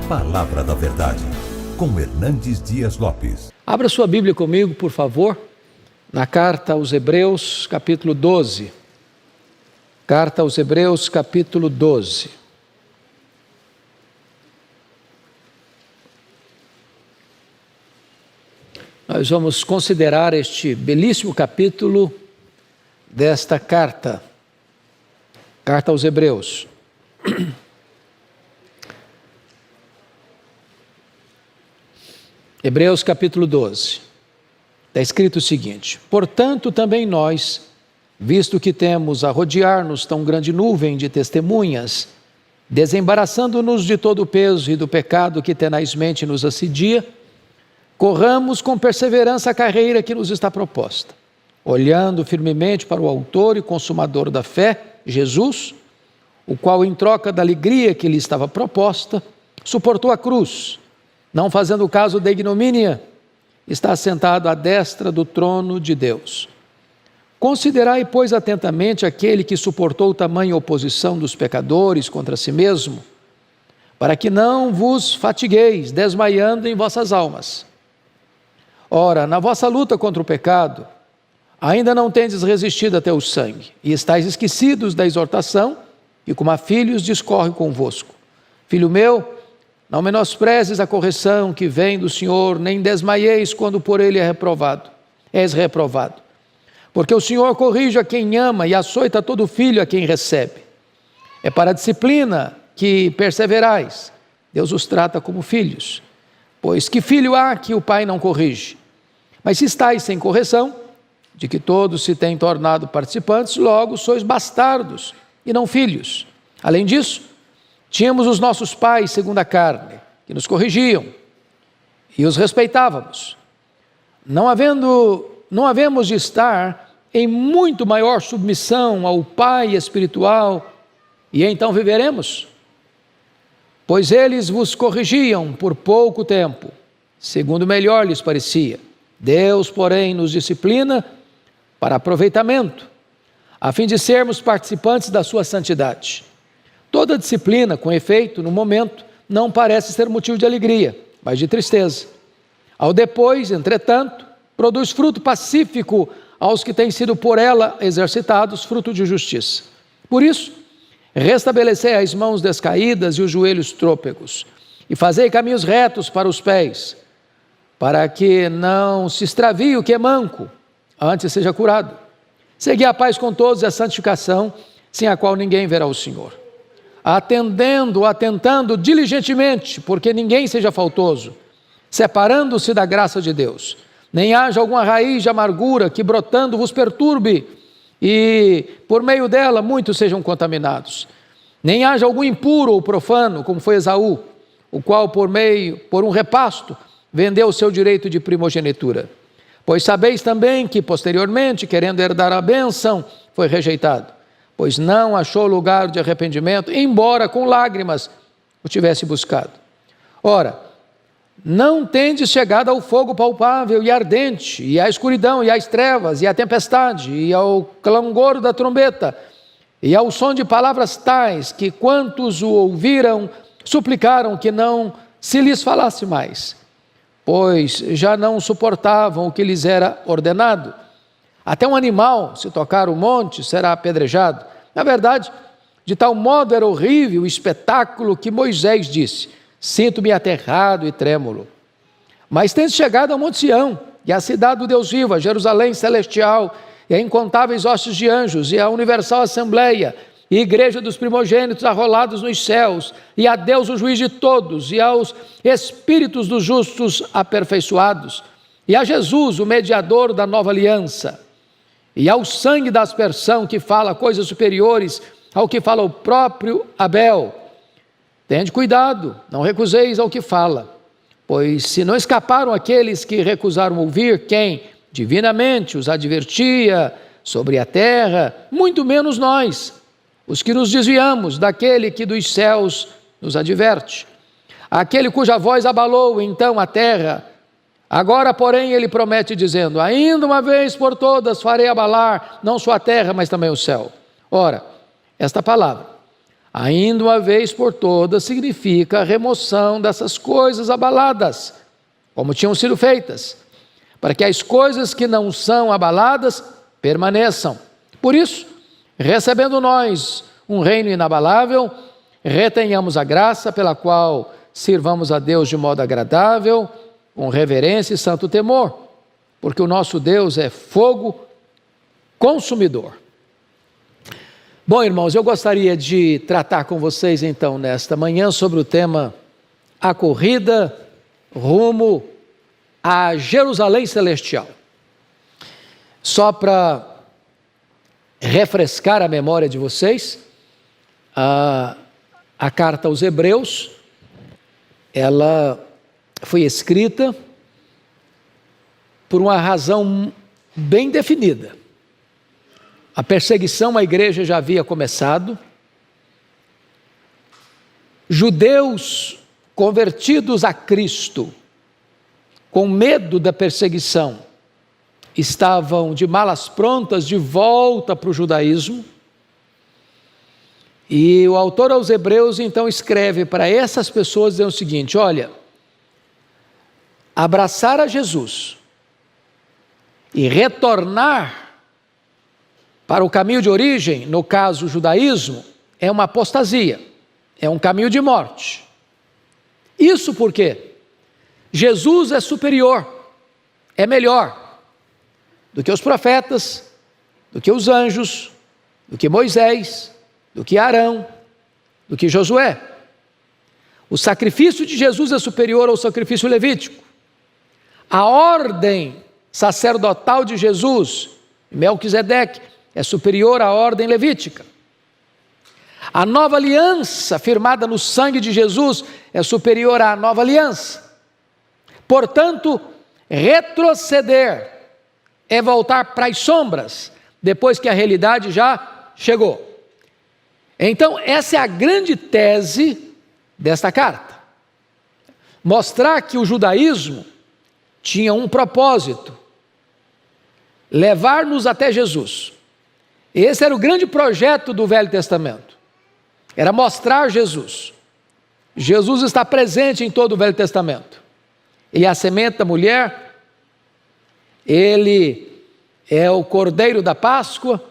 Palavra da Verdade, com Hernandes Dias Lopes. Abra sua Bíblia comigo, por favor, na carta aos Hebreus, capítulo 12. Carta aos Hebreus, capítulo 12. Nós vamos considerar este belíssimo capítulo desta carta, carta aos Hebreus. Hebreus capítulo 12, está escrito o seguinte: portanto também nós, visto que temos a rodear-nos tão grande nuvem de testemunhas, desembaraçando-nos de todo o peso e do pecado que tenazmente nos assedia, corramos com perseverança a carreira que nos está proposta, olhando firmemente para o autor e consumador da fé, Jesus, o qual em troca da alegria que lhe estava proposta, suportou a cruz, não fazendo caso da ignomínia, está assentado à destra do trono de Deus. Considerai, pois, atentamente aquele que suportou tamanha oposição dos pecadores contra si mesmo, para que não vos fatigueis, desmaiando em vossas almas. Ora, na vossa luta contra o pecado, ainda não tendes resistido até o sangue, e estáis esquecidos da exortação, que como a filhos discorre convosco. Filho meu, não menosprezes a correção que vem do Senhor, nem desmaieis quando por ele és reprovado. Porque o Senhor corrige a quem ama e açoita todo filho a quem recebe. É para a disciplina que perseverais. Deus os trata como filhos. Pois que filho há que o pai não corrige? Mas se estáis sem correção, de que todos se têm tornado participantes, logo sois bastardos e não filhos. Além disso, tínhamos os nossos pais segundo a carne, que nos corrigiam, e os respeitávamos. Não havemos de estar em muito maior submissão ao Pai espiritual, e então viveremos? Pois eles vos corrigiam por pouco tempo, segundo melhor lhes parecia. Deus, porém, nos disciplina para aproveitamento, a fim de sermos participantes da sua santidade. Toda disciplina, com efeito, no momento, não parece ser motivo de alegria, mas de tristeza. Ao depois, entretanto, produz fruto pacífico aos que têm sido por ela exercitados, fruto de justiça. Por isso, restabelecei as mãos descaídas e os joelhos trôpegos, e fazei caminhos retos para os pés, para que não se extravie o que é manco, antes seja curado. Segui a paz com todos e a santificação, sem a qual ninguém verá o Senhor. Atentando diligentemente, porque ninguém seja faltoso, separando-se da graça de Deus, nem haja alguma raiz de amargura que brotando vos perturbe, e por meio dela muitos sejam contaminados. Nem haja algum impuro ou profano, como foi Esaú, o qual por um repasto, vendeu o seu direito de primogenitura. Pois sabeis também que posteriormente, querendo herdar a bênção, foi rejeitado, pois não achou lugar de arrependimento, embora com lágrimas o tivesse buscado. Ora, não tendes chegado ao fogo palpável e ardente, e à escuridão, e às trevas, e à tempestade, e ao clangor da trombeta, e ao som de palavras tais, que quantos o ouviram, suplicaram que não se lhes falasse mais, pois já não suportavam o que lhes era ordenado. Até um animal, se tocar o monte, será apedrejado. Na verdade, de tal modo era horrível o espetáculo que Moisés disse: sinto-me aterrado e trêmulo. Mas tens chegado ao Monte Sião, e à cidade do Deus vivo, a Jerusalém celestial, e a incontáveis hostes de anjos, e a universal assembleia, e a igreja dos primogênitos arrolados nos céus, e a Deus o juiz de todos, e aos espíritos dos justos aperfeiçoados, e a Jesus, o mediador da nova aliança, e ao sangue da aspersão que fala coisas superiores ao que fala o próprio Abel. Tende cuidado, não recuseis ao que fala, pois se não escaparam aqueles que recusaram ouvir, quem divinamente os advertia sobre a terra, muito menos nós, os que nos desviamos daquele que dos céus nos adverte. Aquele cuja voz abalou então a terra, agora, porém, ele promete dizendo: ainda uma vez por todas farei abalar não só a terra, mas também o céu. Ora, esta palavra ainda uma vez por todas, significa a remoção dessas coisas abaladas, como tinham sido feitas, para que as coisas que não são abaladas permaneçam. Por isso, recebendo nós um reino inabalável, retenhamos a graça pela qual sirvamos a Deus de modo agradável, com reverência e santo temor, porque o nosso Deus é fogo consumidor. Bom, irmãos, eu gostaria de tratar com vocês então nesta manhã sobre o tema a corrida rumo a Jerusalém Celestial. Só para refrescar a memória de vocês, a carta aos Hebreus, ela foi escrita por uma razão bem definida. A perseguição à igreja já havia começado. Judeus convertidos a Cristo, com medo da perseguição, estavam de malas prontas de volta para o judaísmo. E o autor aos Hebreus então escreve para essas pessoas dizendo o seguinte: olha, abraçar a Jesus e retornar para o caminho de origem, no caso o judaísmo, é uma apostasia, é um caminho de morte. Isso porque Jesus é superior, é melhor do que os profetas, do que os anjos, do que Moisés, do que Arão, do que Josué. O sacrifício de Jesus é superior ao sacrifício levítico. A ordem sacerdotal de Jesus, Melquisedeque, é superior à ordem levítica. A nova aliança firmada no sangue de Jesus é superior à nova aliança. Portanto, retroceder é voltar para as sombras, depois que a realidade já chegou. Então, essa é a grande tese desta carta. Mostrar que o judaísmo tinha um propósito: levar-nos até Jesus. Esse era o grande projeto do Velho Testamento, era mostrar Jesus. Jesus está presente em todo o Velho Testamento. Ele é a semente da mulher, ele é o cordeiro da Páscoa,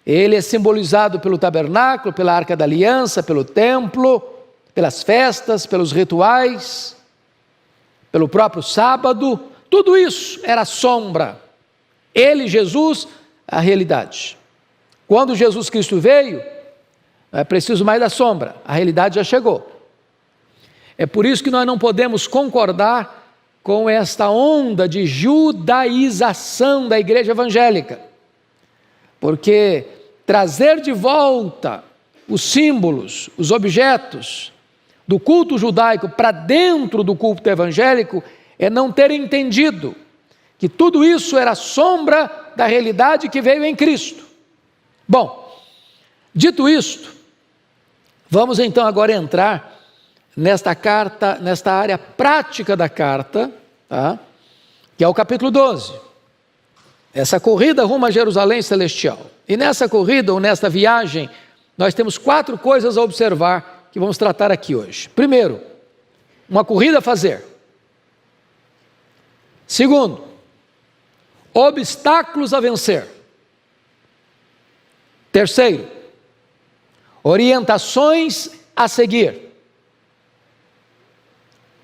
ele é simbolizado pelo tabernáculo, pela arca da aliança, pelo templo, pelas festas, pelos rituais, pelo próprio sábado. Tudo isso era sombra. Ele, Jesus, a realidade. Quando Jesus Cristo veio, não é preciso mais da sombra, a realidade já chegou. É por isso que nós não podemos concordar com esta onda de judaização da igreja evangélica, porque trazer de volta os símbolos, os objetos do culto judaico para dentro do culto evangélico é não ter entendido que tudo isso era sombra da realidade que veio em Cristo. Bom, dito isto, vamos então agora entrar nesta carta, nesta área prática da carta, tá? Que é o capítulo 12. Essa corrida rumo a Jerusalém Celestial. E nessa corrida, ou nesta viagem, nós temos 4 coisas a observar que vamos tratar aqui hoje. Primeiro, uma corrida a fazer. Segundo, obstáculos a vencer. Terceiro, orientações a seguir.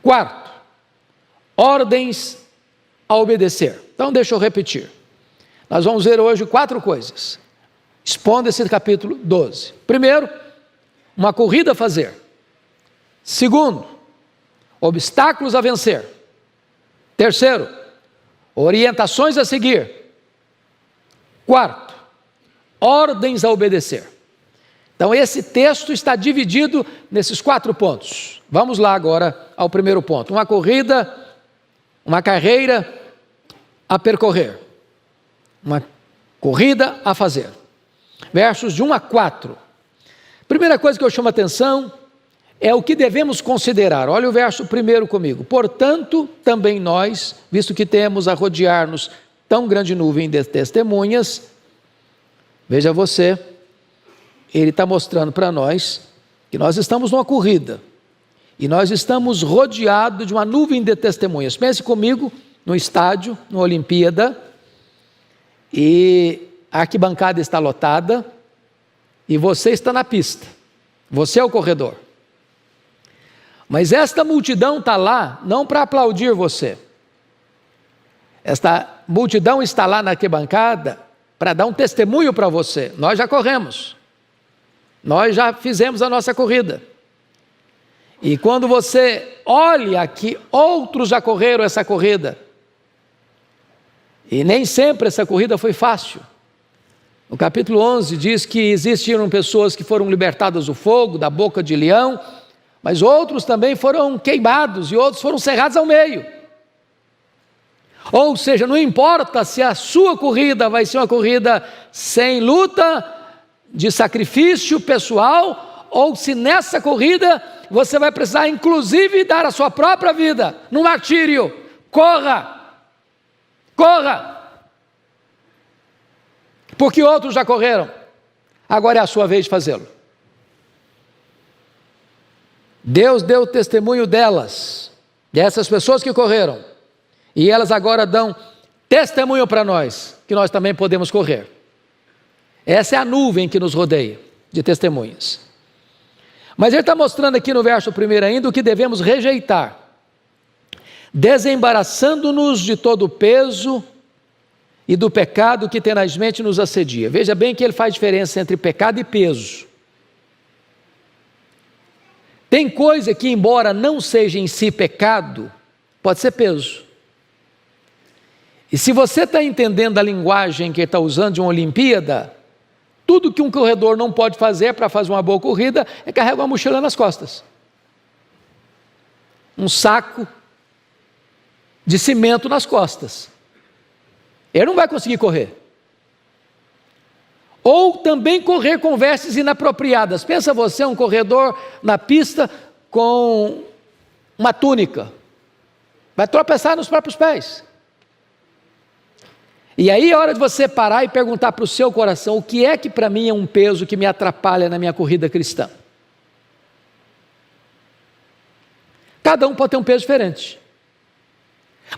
Quarto, ordens a obedecer. Então deixa eu repetir. Nós vamos ver hoje 4 coisas. Expondo esse capítulo 12. Primeiro, uma corrida a fazer. Segundo, obstáculos a vencer. Terceiro, orientações a seguir. Quarto, ordens a obedecer. Então esse texto está dividido nesses 4 pontos. Vamos lá agora ao primeiro ponto. Uma corrida, uma carreira a percorrer. Uma corrida a fazer. Versos de 1 a 4. Primeira coisa que eu chamo a atenção é o que devemos considerar. Olha o verso primeiro comigo. Portanto, também nós, visto que temos a rodear-nos tão grande nuvem de testemunhas, veja você, ele está mostrando para nós que nós estamos numa corrida e nós estamos rodeados de uma nuvem de testemunhas. Pense comigo no estádio, na Olimpíada, e a arquibancada está lotada e você está na pista, você é o corredor. Mas esta multidão está lá não para aplaudir você. Esta multidão está lá na arquibancada para dar um testemunho para você. Nós já corremos, nós já fizemos a nossa corrida. E quando você olha que outros já correram essa corrida, e nem sempre essa corrida foi fácil. No capítulo 11 diz que existiram pessoas que foram libertadas do fogo, da boca de leão, mas outros também foram queimados e outros foram cerrados ao meio. Ou seja, não importa se a sua corrida vai ser uma corrida sem luta, de sacrifício pessoal, ou se nessa corrida você vai precisar inclusive dar a sua própria vida no martírio. Corra! Corra! Porque outros já correram, agora é a sua vez de fazê-lo. Deus deu testemunho delas, dessas pessoas que correram, e elas agora dão testemunho para nós, que nós também podemos correr. Essa é a nuvem que nos rodeia, de testemunhas. Mas ele está mostrando aqui no verso 1 ainda o que devemos rejeitar, desembaraçando-nos de todo o peso e do pecado que tenazmente nos assedia. Veja bem que ele faz diferença entre pecado e peso. Tem coisa que, embora não seja em si pecado, pode ser peso. E se você está entendendo a linguagem que ele está usando de uma Olimpíada, tudo que um corredor não pode fazer para fazer uma boa corrida é carregar uma mochila nas costas. Um saco de cimento nas costas. Ele não vai conseguir correr. Ou também correr com vestes inapropriadas. Pensa você, um corredor na pista com uma túnica. Vai tropeçar nos próprios pés. E aí é hora de você parar e perguntar para o seu coração, o que é que para mim é um peso que me atrapalha na minha corrida cristã? Cada um pode ter um peso diferente.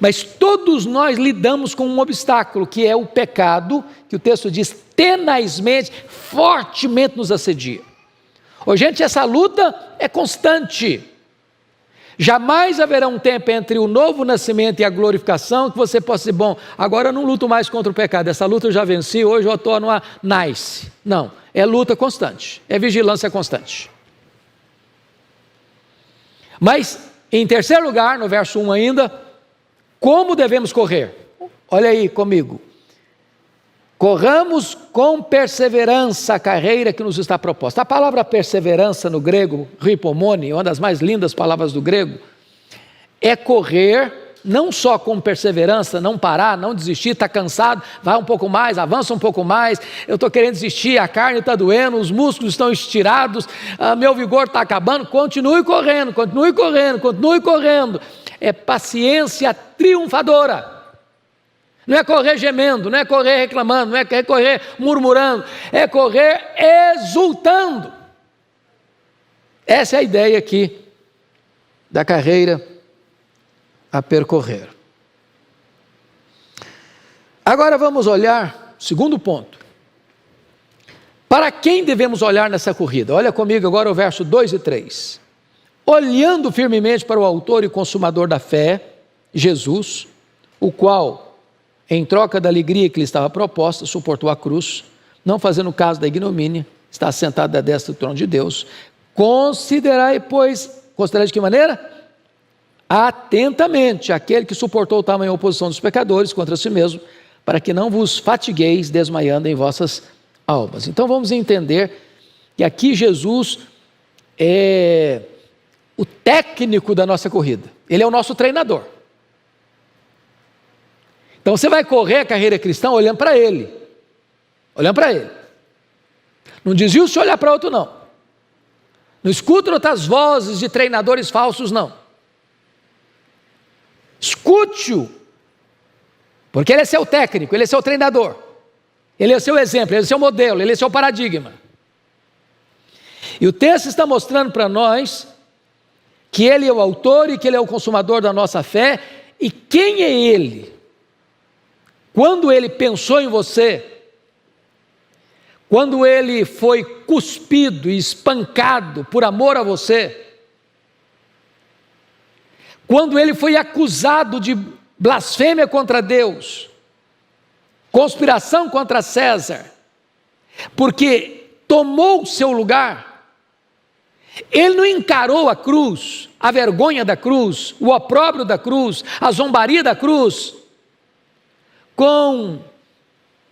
Mas todos nós lidamos com um obstáculo, que é o pecado, que o texto diz, tenazmente, fortemente nos assedia. Ô, gente, essa luta é constante. Jamais haverá um tempo entre o novo nascimento e a glorificação que você possa dizer, bom, agora eu não luto mais contra o pecado, essa luta eu já venci, hoje eu estou numa nice. Não, é luta constante, é vigilância constante. Mas, em terceiro lugar, no verso 1 ainda, como devemos correr? Olha aí comigo. Corramos com perseverança a carreira que nos está proposta. A palavra perseverança no grego, ripomone, uma das mais lindas palavras do grego, é correr não só com perseverança, não parar, não desistir, está cansado, vai um pouco mais, avança um pouco mais, eu estou querendo desistir, a carne está doendo, os músculos estão estirados, meu vigor está acabando, continue correndo, continue correndo, continue correndo. É paciência triunfadora. Não é correr gemendo, não é correr reclamando, não é correr murmurando, é correr exultando. Essa é a ideia aqui da carreira a percorrer. Agora vamos olhar, segundo ponto, para quem devemos olhar nessa corrida? Olha comigo agora o verso 2 e 3. Olhando firmemente para o autor e consumador da fé, Jesus, o qual, em troca da alegria que lhe estava proposta, suportou a cruz, não fazendo caso da ignomínia, está sentado à destra do trono de Deus. Considerai, pois, considerai de que maneira? Atentamente aquele que suportou tamanha oposição dos pecadores contra si mesmo, para que não vos fatigueis desmaiando em vossas almas. Então vamos entender que aqui Jesus é o técnico da nossa corrida, ele é o nosso treinador. Então você vai correr a carreira cristã olhando para ele, não desvia se olhar para outro não, não escuta outras vozes de treinadores falsos não, escute-o, porque ele é seu técnico, ele é seu treinador, ele é seu exemplo, ele é seu modelo, ele é seu paradigma. E o texto está mostrando para nós que Ele é o autor e que Ele é o consumador da nossa fé. E quem é Ele? Quando Ele pensou em você, quando Ele foi cuspido e espancado por amor a você, quando Ele foi acusado de blasfêmia contra Deus, conspiração contra César, porque tomou o seu lugar, Ele não encarou a cruz, a vergonha da cruz, o opróbrio da cruz, a zombaria da cruz, com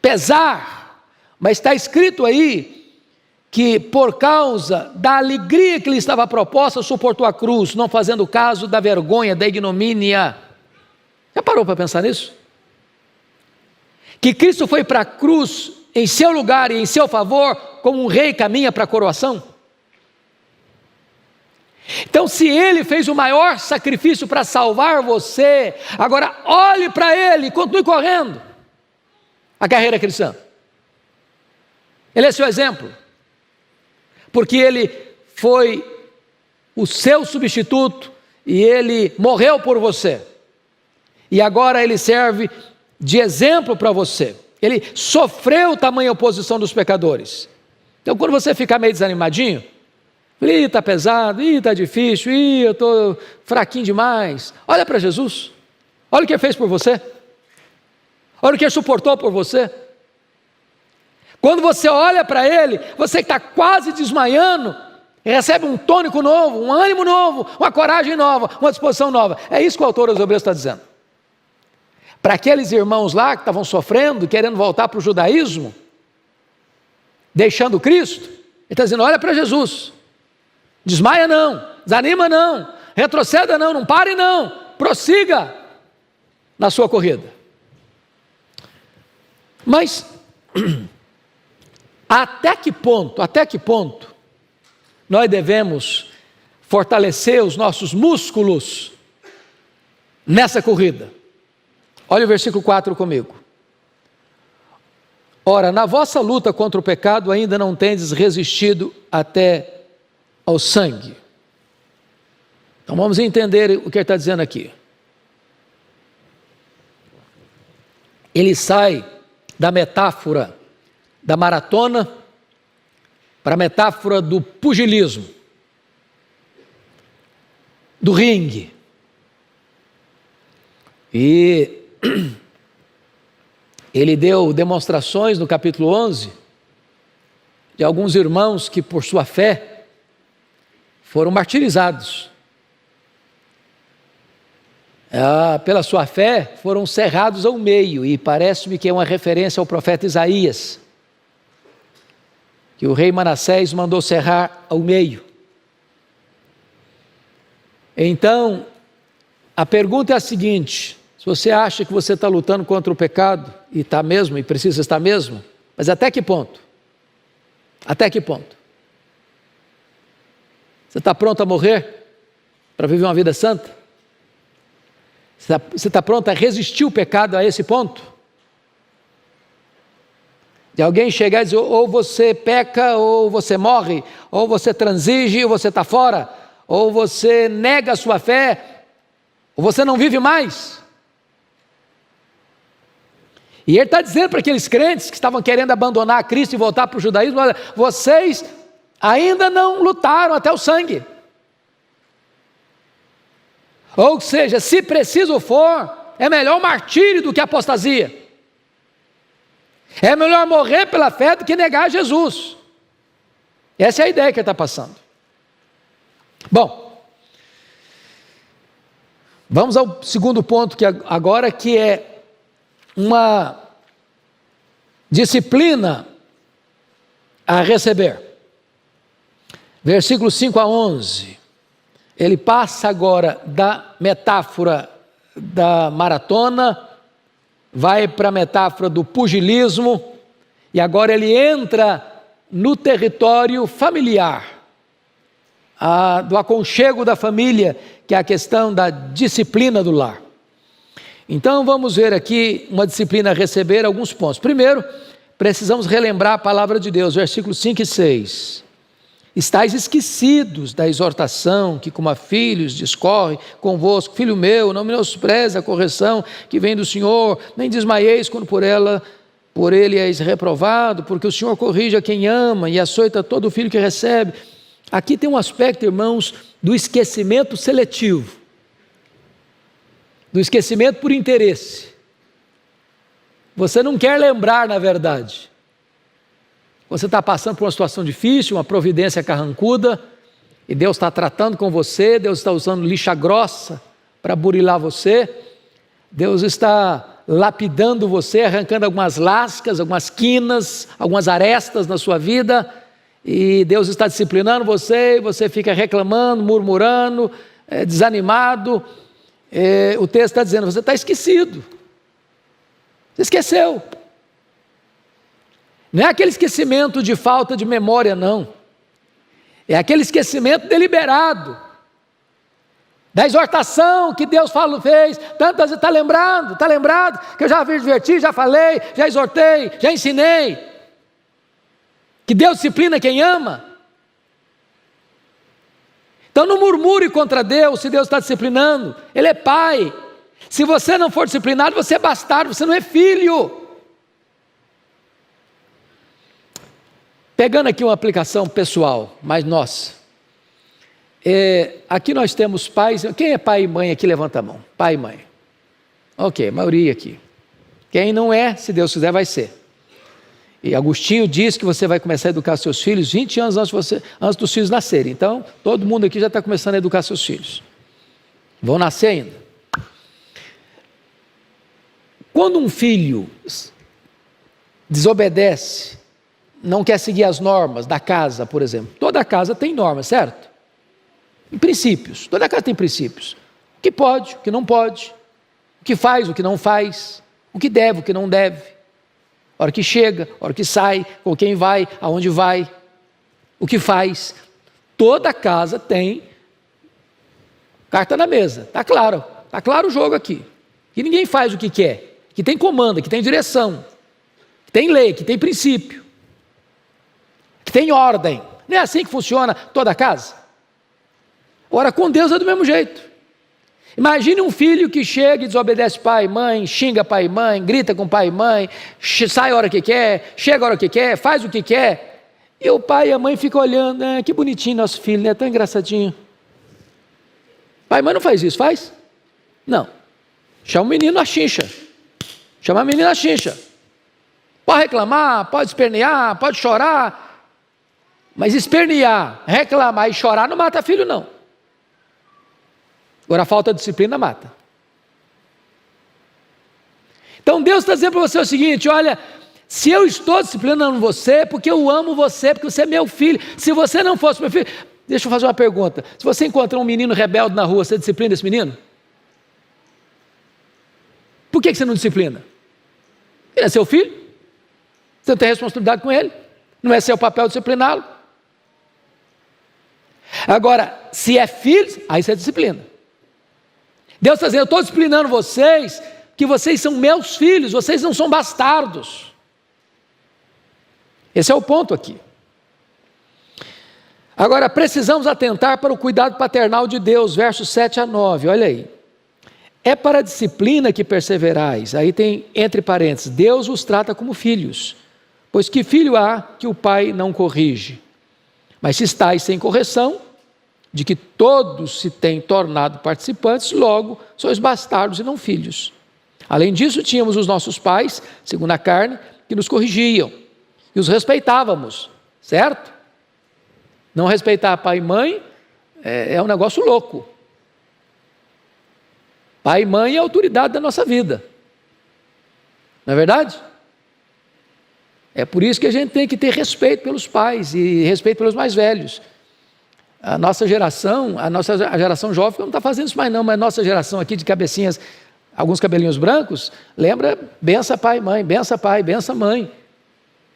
pesar, mas está escrito aí que por causa da alegria que lhe estava proposta, suportou a cruz, não fazendo caso da vergonha, da ignomínia. Já parou para pensar nisso? Que Cristo foi para a cruz em seu lugar e em seu favor, como um rei caminha para a coroação? Então, se Ele fez o maior sacrifício para salvar você, agora olhe para Ele e continue correndo a carreira cristã. Ele é seu exemplo, porque Ele foi o seu substituto e Ele morreu por você. E agora Ele serve de exemplo para você. Ele sofreu tamanha oposição dos pecadores. Então, quando você ficar meio desanimadinho, está pesado, está difícil, eu estou fraquinho demais, olha para Jesus, olha o que Ele fez por você, olha o que Ele suportou por você. Quando você olha para Ele, você que está quase desmaiando, recebe um tônico novo, um ânimo novo, uma coragem nova, uma disposição nova. É isso que o autor aos Hebreus está dizendo. Para aqueles irmãos lá que estavam sofrendo, querendo voltar para o judaísmo, deixando Cristo, ele está dizendo, olha para Jesus, desmaia não, desanima não, retroceda não pare não, prossiga na sua corrida. Mas, até que ponto nós devemos fortalecer os nossos músculos nessa corrida? Olha o versículo 4 comigo. Ora, na vossa luta contra o pecado ainda não tendes resistido até ao sangue. Então vamos entender o que ele está dizendo aqui. Ele sai da metáfora da maratona para a metáfora do pugilismo, do ringue. E ele deu demonstrações no capítulo 11 de alguns irmãos que por sua fé foram martirizados. Pela sua fé foram cerrados ao meio, e parece-me que é uma referência ao profeta Isaías, que o rei Manassés mandou cerrar ao meio. Então, a pergunta é a seguinte: se você acha que você está lutando contra o pecado, e está mesmo, e precisa estar mesmo, mas até que ponto? Até que ponto? Você está pronto a morrer para viver uma vida santa? Você está pronto a resistir o pecado a esse ponto? De alguém chegar e dizer, ou você peca, ou você morre, ou você transige, ou você está fora, ou você nega a sua fé, ou você não vive mais. E ele está dizendo para aqueles crentes que estavam querendo abandonar a Cristo e voltar para o judaísmo, olha, vocês ainda não lutaram até o sangue. Ou seja, se preciso for, é melhor o martírio do que a apostasia. É melhor morrer pela fé do que negar Jesus. Essa é a ideia que ele está passando. Bom, vamos ao segundo ponto agora, que é uma disciplina a receber. Versículos 5 a 11. Ele passa agora da metáfora da maratona, vai para a metáfora do pugilismo, e agora ele entra no território familiar, do aconchego da família, que é a questão da disciplina do lar. Então vamos ver aqui uma disciplina a receber, alguns pontos. Primeiro, precisamos relembrar a palavra de Deus, versículos 5 e 6. Estais esquecidos da exortação que como a filhos discorre convosco. Filho meu, não menospreze a correção que vem do Senhor, nem desmaieis quando por ele és reprovado, porque o Senhor corrige a quem ama e açoita todo filho que recebe. Aqui tem um aspecto, irmãos, do esquecimento seletivo, do esquecimento por interesse. Você não quer lembrar, na verdade. Você está passando por uma situação difícil, uma providência carrancuda, e Deus está tratando com você, Deus está usando lixa grossa para burilar você, Deus está lapidando você, arrancando algumas lascas, algumas quinas, algumas arestas na sua vida, e Deus está disciplinando você, e você fica reclamando, murmurando, desanimado. O texto está dizendo, você está esquecido, você esqueceu. Não é aquele esquecimento de falta de memória, não. É aquele esquecimento deliberado, da exortação que Deus fez, tantas vezes, está lembrado, que eu já adverti, já falei, já exortei, já ensinei, que Deus disciplina quem ama. Então não murmure contra Deus se Deus está disciplinando, Ele é Pai. Se você não for disciplinado, você é bastardo, você não é filho. Pegando aqui uma aplicação pessoal, mais nossa. Aqui nós temos pais. Quem é pai e mãe aqui, levanta a mão. Pai e mãe. Ok, a maioria aqui. Quem não é, se Deus quiser, vai ser. E Agostinho diz que você vai começar a educar seus filhos 20 anos antes dos filhos nascerem. Então, todo mundo aqui já está começando a educar seus filhos. Vão nascer ainda. Quando um filho desobedece, não quer seguir as normas da casa, por exemplo. Toda casa tem normas, certo? Em princípios. Toda casa tem princípios. O que pode, o que não pode. O que faz, o que não faz. O que deve, o que não deve. A hora que chega, a hora que sai, com quem vai, aonde vai. O que faz. Toda casa tem carta na mesa. Está claro. Está claro o jogo aqui. Que ninguém faz o que quer. Que tem comando, que tem direção. Que tem lei, que tem princípio. Que tem ordem. Não é assim que funciona toda a casa? Ora, com Deus é do mesmo jeito. Imagine um filho que chega e desobedece pai e mãe, xinga pai e mãe, grita com pai e mãe, sai a hora que quer, chega a hora que quer, faz o que quer. E o pai e a mãe ficam olhando, que bonitinho nosso filho, né? Tão engraçadinho. Pai e mãe não faz isso, faz? Não. Chama o menino na chincha. Chama a menina na chincha. Pode reclamar, pode espernear, pode chorar. Mas espernear, reclamar e chorar não mata filho, não. Agora a falta de disciplina mata. Então Deus está dizendo para você o seguinte: olha, se eu estou disciplinando você, porque eu amo você, porque você é meu filho. Se você não fosse meu filho, deixa eu fazer uma pergunta. Se você encontrar um menino rebelde na rua, você disciplina esse menino? Por que você não disciplina? Ele é seu filho, você não tem responsabilidade com ele, não é seu papel discipliná-lo. Agora, se é filho, aí você disciplina. Deus está dizendo, eu estou disciplinando vocês, que vocês são meus filhos, vocês não são bastardos. Esse é o ponto aqui. Agora, precisamos atentar para o cuidado paternal de Deus, versos 7 a 9, olha aí. É para a disciplina que perseverais, aí tem entre parênteses, Deus os trata como filhos, pois que filho há que o pai não corrige? Mas se estáis sem correção, de que todos se têm tornado participantes, logo sois bastardos e não filhos. Além disso, tínhamos os nossos pais, segundo a carne, que nos corrigiam, e os respeitávamos, certo? Não respeitar pai e mãe é um negócio louco. Pai e mãe é a autoridade da nossa vida. Não é verdade? É por isso que a gente tem que ter respeito pelos pais e respeito pelos mais velhos. A nossa geração jovem não está fazendo isso mais não, mas a nossa geração aqui de cabecinhas, alguns cabelinhos brancos, lembra, bença pai e mãe, bença pai, bença mãe.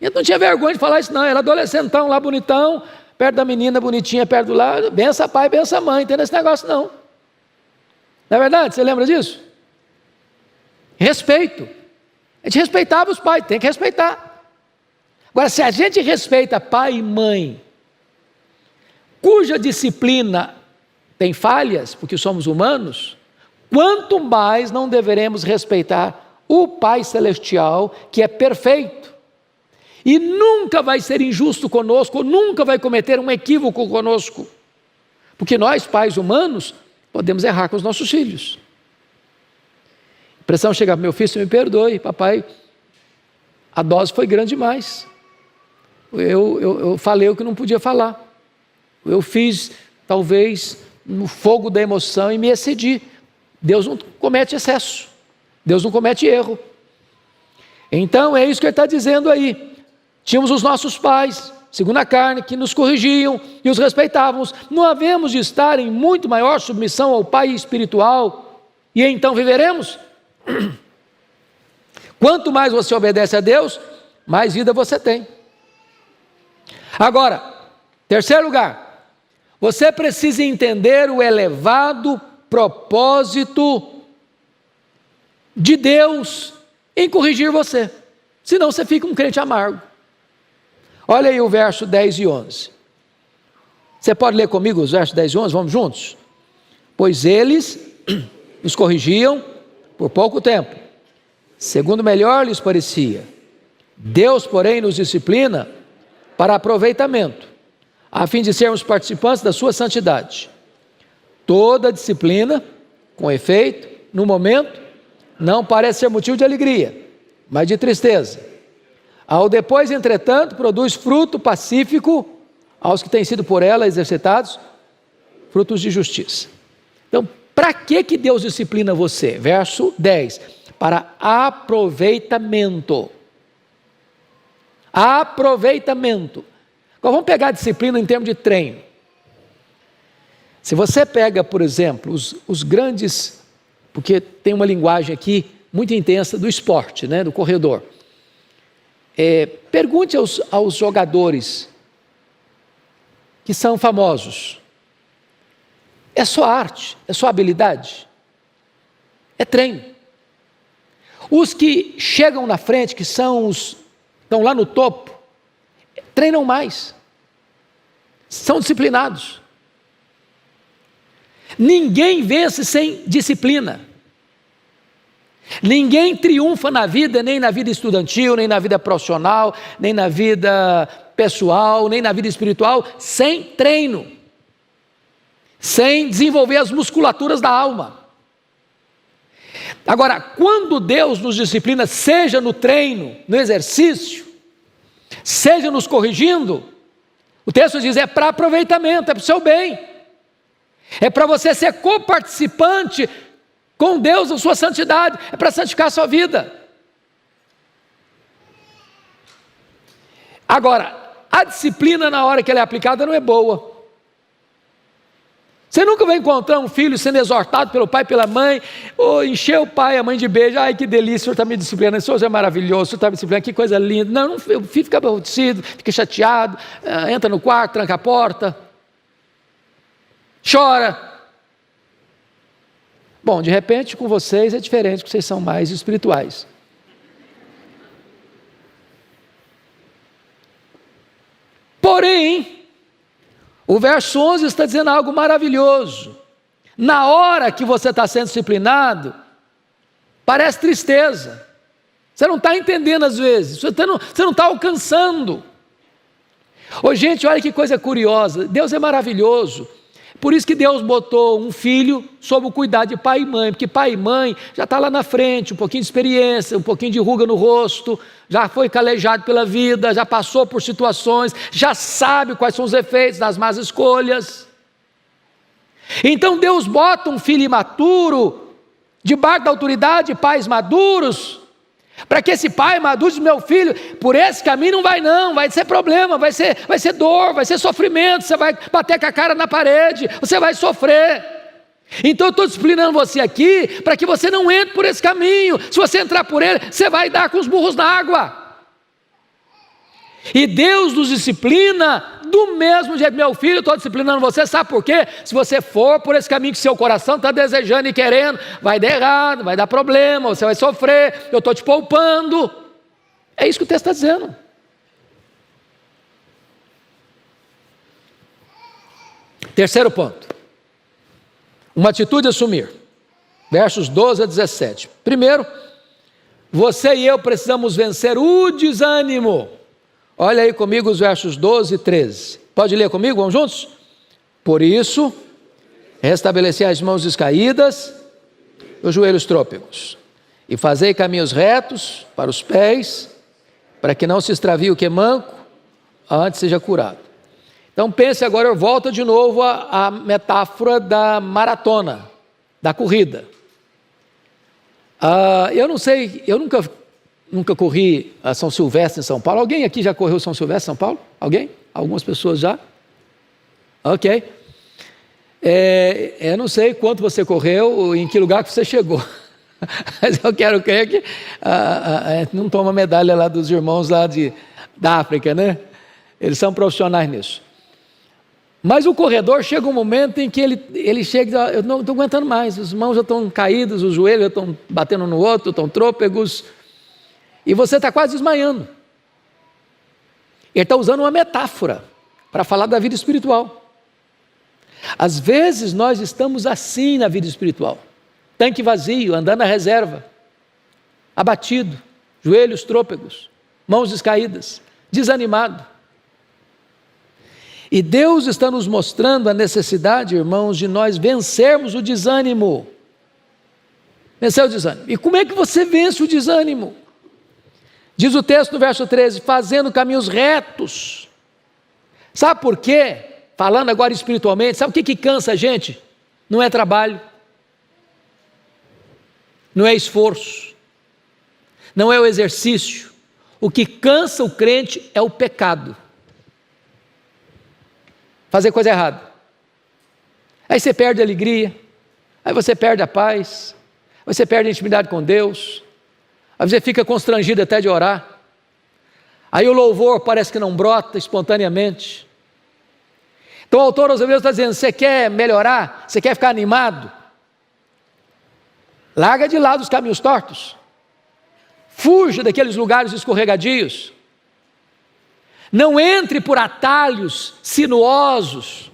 E eu não tinha vergonha de falar isso não, era adolescentão lá bonitão, perto da menina bonitinha, perto do lado, bença pai, bença mãe, não tem esse negócio não. Não é verdade? Você lembra disso? Respeito. A gente respeitava os pais, tem que respeitar. Agora, se a gente respeita pai e mãe, cuja disciplina tem falhas, porque somos humanos, quanto mais não deveremos respeitar o Pai Celestial, que é perfeito, e nunca vai ser injusto conosco, nunca vai cometer um equívoco conosco, porque nós, pais humanos, podemos errar com os nossos filhos. A impressão chega, meu filho, você me perdoe, papai, a dose foi grande demais, eu falei o que não podia falar, eu fiz, talvez, no fogo da emoção e me excedi. Deus não comete excesso, Deus não comete erro. Então é isso que ele está dizendo aí. Tínhamos os nossos pais, segundo a carne, que nos corrigiam e os respeitávamos. Não havemos de estar em muito maior submissão ao Pai espiritual e então viveremos? Quanto mais você obedece a Deus, mais vida você tem. Agora, terceiro lugar, você precisa entender o elevado propósito de Deus em corrigir você, senão você fica um crente amargo. Olha aí o verso 10 e 11. Você pode ler comigo os versos 10 e 11? Vamos juntos? Pois eles nos corrigiam por pouco tempo, segundo melhor lhes parecia. Deus, porém, nos disciplina para aproveitamento, a fim de sermos participantes da sua santidade. Toda disciplina, com efeito, no momento, não parece ser motivo de alegria, mas de tristeza. Ao depois, entretanto, produz fruto pacífico aos que têm sido por ela exercitados, frutos de justiça. Então, para que Deus disciplina você? Verso 10, para aproveitamento. Aproveitamento. Agora vamos pegar a disciplina em termos de treino. Se você pega, por exemplo, os grandes, porque tem uma linguagem aqui muito intensa do esporte, né, do corredor. Pergunte aos jogadores que são famosos. É só arte, é só habilidade, é treino. Os que chegam na frente, que estão lá no topo, treinam mais, são disciplinados. Ninguém vence sem disciplina. Ninguém triunfa na vida, nem na vida estudantil, nem na vida profissional, nem na vida pessoal, nem na vida espiritual, sem treino, sem desenvolver as musculaturas da alma. Agora, quando Deus nos disciplina, seja no treino, no exercício, seja nos corrigindo, o texto diz, é para aproveitamento, é para o seu bem, é para você ser coparticipante com Deus na sua santidade, é para santificar a sua vida. Agora, a disciplina na hora que ela é aplicada não é boa. Você nunca vai encontrar um filho sendo exortado pelo pai e pela mãe, ou encher o pai e a mãe de beijo, ai que delícia, o senhor está me disciplinando, o senhor é maravilhoso, o senhor está me disciplinando, que coisa linda. Não, o filho fica aborrecido, fica chateado, entra no quarto, tranca a porta, chora. Bom, de repente com vocês é diferente, porque vocês são mais espirituais. Porém, o verso 11 está dizendo algo maravilhoso. Na hora que você está sendo disciplinado, parece tristeza. Você não está entendendo às vezes, você não está alcançando. Ô gente, olha que coisa curiosa, Deus é maravilhoso. Por isso que Deus botou um filho sob o cuidado de pai e mãe, porque pai e mãe já está lá na frente, um pouquinho de experiência, um pouquinho de ruga no rosto, já foi calejado pela vida, já passou por situações, já sabe quais são os efeitos das más escolhas. Então Deus bota um filho imaturo, debaixo da autoridade de pais maduros, para que esse pai maduro diz, meu filho, por esse caminho não, vai ser problema, vai ser dor, vai ser sofrimento, você vai bater com a cara na parede, você vai sofrer. Então eu estou disciplinando você aqui, para que você não entre por esse caminho. Se você entrar por ele, você vai dar com os burros na água. E Deus nos disciplina do mesmo jeito. Meu filho, eu estou disciplinando você, sabe por quê? Se você for por esse caminho que seu coração está desejando e querendo, vai dar errado, vai dar problema, você vai sofrer, eu estou te poupando. É isso que o texto está dizendo. Terceiro ponto. Uma atitude a assumir. Versos 12 a 17. Primeiro, você e eu precisamos vencer o desânimo. Olha aí comigo os versos 12 e 13. Pode ler comigo? Vamos juntos? Por isso, restabeleci as mãos descaídas, os joelhos trôpegos, e fazei caminhos retos para os pés, para que não se extravie o que é manco, antes seja curado. Então pense agora, eu volto de novo à metáfora da maratona, da corrida. Eu não sei, eu nunca corri a São Silvestre em São Paulo. Alguém aqui já correu São Silvestre em São Paulo? Alguém? Algumas pessoas já? Ok. Eu não sei quanto você correu, em que lugar que você chegou. Mas eu quero crer que não toma medalha lá dos irmãos lá da África, né? Eles são profissionais nisso. Mas o corredor chega um momento em que ele chega e diz, eu não estou aguentando mais, as mãos já estão caídas, os joelhos já estão batendo no outro, estão trôpegos, e você está quase desmaiando. Ele está usando uma metáfora para falar da vida espiritual. Às vezes nós estamos assim na vida espiritual, tanque vazio, andando à reserva, abatido, joelhos trôpegos, mãos descaídas, desanimado. E Deus está nos mostrando a necessidade, irmãos, de nós vencermos o desânimo. Vencer o desânimo. E como é que você vence o desânimo? Diz o texto no verso 13, fazendo caminhos retos. Sabe por quê? Falando agora espiritualmente, sabe o que cansa a gente? Não é trabalho, não é esforço, não é o exercício. O que cansa o crente é o pecado. Fazer coisa errada. Aí você perde a alegria, aí você perde a paz, você perde a intimidade com Deus, aí você fica constrangido até de orar, aí o louvor parece que não brota espontaneamente. Então o autor aos Hebreus está dizendo, você quer melhorar, você quer ficar animado? Larga de lado os caminhos tortos, fuja daqueles lugares escorregadios, não entre por atalhos sinuosos,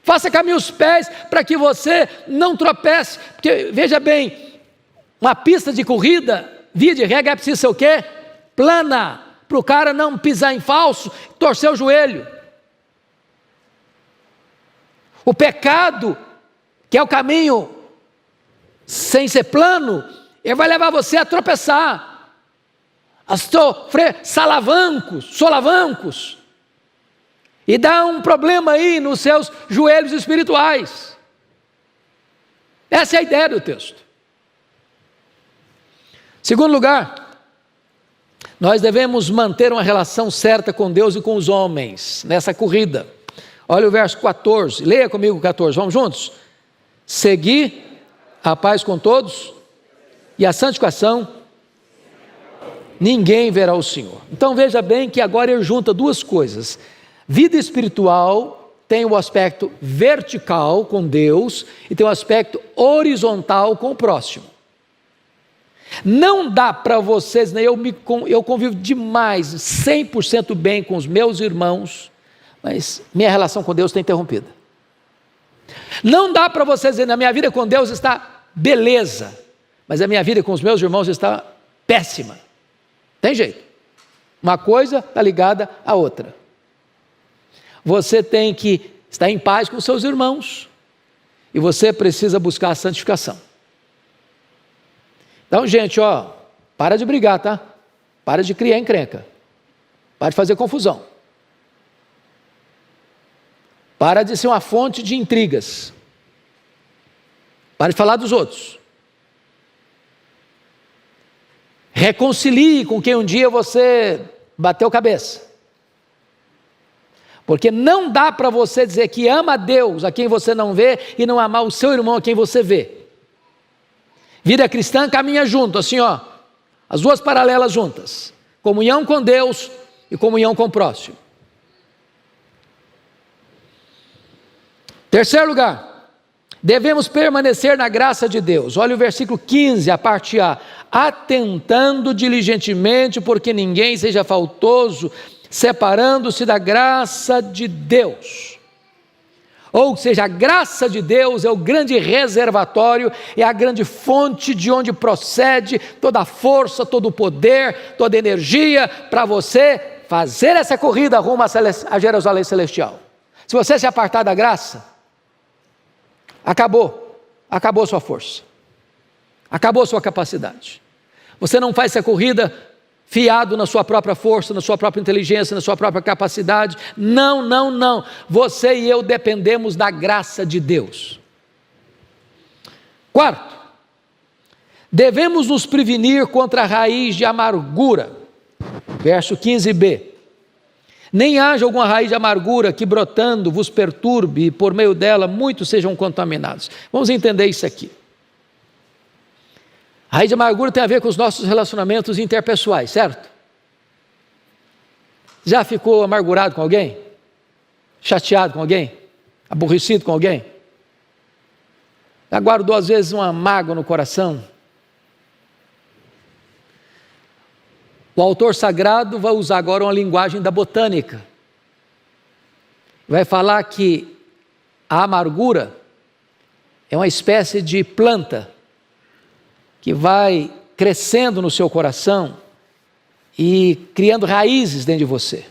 faça caminhos pés para que você não tropece, porque veja bem, uma pista de corrida, via de regra, é preciso ser o quê? Plana, para o cara não pisar em falso, torcer o joelho. O pecado, que é o caminho sem ser plano, ele vai levar você a tropeçar, a sofrer solavancos, e dá um problema aí nos seus joelhos espirituais. Essa é a ideia do texto. Segundo lugar, nós devemos manter uma relação certa com Deus e com os homens, nessa corrida. Olha o verso 14, leia comigo o 14, vamos juntos? Seguir a paz com todos e a santificação, ninguém verá o Senhor. Então veja bem que agora ele junta duas coisas. Vida espiritual tem o aspecto vertical com Deus e tem o aspecto horizontal com o próximo. Não dá para vocês, né? Eu convivo demais, 100% bem com os meus irmãos, mas minha relação com Deus está interrompida. Não dá para vocês dizer, na minha vida com Deus está beleza, mas a minha vida com os meus irmãos está péssima. Tem jeito. Uma coisa está ligada à outra. Você tem que estar em paz com seus irmãos e você precisa buscar a santificação. Então, gente, para de brigar, tá? Para de criar encrenca. Para de fazer confusão. Para de ser uma fonte de intrigas. Para de falar dos outros. Reconcilie com quem um dia você bateu cabeça. Porque não dá para você dizer que ama a Deus a quem você não vê e não amar o seu irmão a quem você vê. Vida cristã caminha junto, assim as duas paralelas juntas. Comunhão com Deus e comunhão com o próximo. Terceiro lugar, devemos permanecer na graça de Deus. Olha o versículo 15, a parte A. Atentando diligentemente, porque ninguém seja faltoso, separando-se da graça de Deus. Ou seja, a graça de Deus é o grande reservatório, é a grande fonte de onde procede toda a força, todo o poder, toda a energia para você fazer essa corrida rumo a Jerusalém Celestial. Se você se apartar da graça, acabou sua força, acabou sua capacidade. Você não faz essa corrida fiado na sua própria força, na sua própria inteligência, na sua própria capacidade. Não, não, não. Você e eu dependemos da graça de Deus. Quarto, devemos nos prevenir contra a raiz de amargura. Verso 15b. Nem haja alguma raiz de amargura que brotando vos perturbe e por meio dela muitos sejam contaminados. Vamos entender isso aqui. A raiz de amargura tem a ver com os nossos relacionamentos interpessoais, certo? Já ficou amargurado com alguém? Chateado com alguém? Aborrecido com alguém? Já guardou às vezes uma mágoa no coração? O autor sagrado vai usar agora uma linguagem da botânica. Vai falar que a amargura é uma espécie de planta que vai crescendo no seu coração e criando raízes dentro de você.